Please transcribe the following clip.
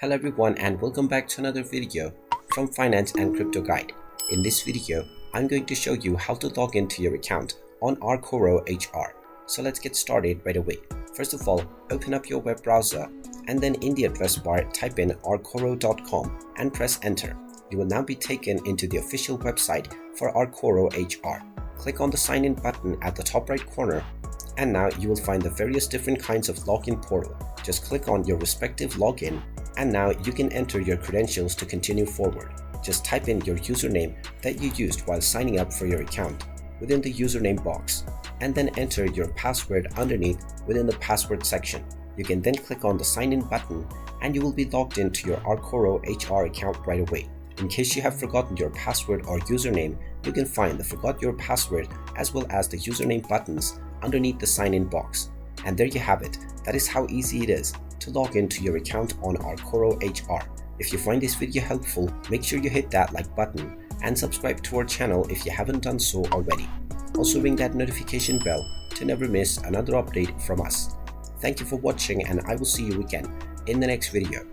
Hello everyone and welcome back to another video from Finance and Crypto Guide. In this video, I'm going to show you how to log into your account on Arcoro HR. So let's get started right away. First of all, open up your web browser and then in the address bar type in arcoro.com and press enter. You will now be taken into the official website for Arcoro HR. Click on the sign in button at the top right corner and now you will find the various different kinds of login portal. Just click on your respective login and now you can enter your credentials to continue forward. Just type in your username that you used while signing up for your account within the username box and then enter your password underneath within the password section. You can then click on the sign in button and you will be logged into your Arcoro HR account right away. In case you have forgotten your password or username, you can find the forgot your password as well as the username buttons underneath the sign in box. And there you have it. That is how easy it is to log into your account on Arcoro HR. If you find this video helpful, make sure you hit that like button and subscribe to our channel if you haven't done so already. Also ring that notification bell to never miss another update from us. Thank you for watching and I will see you again in the next video.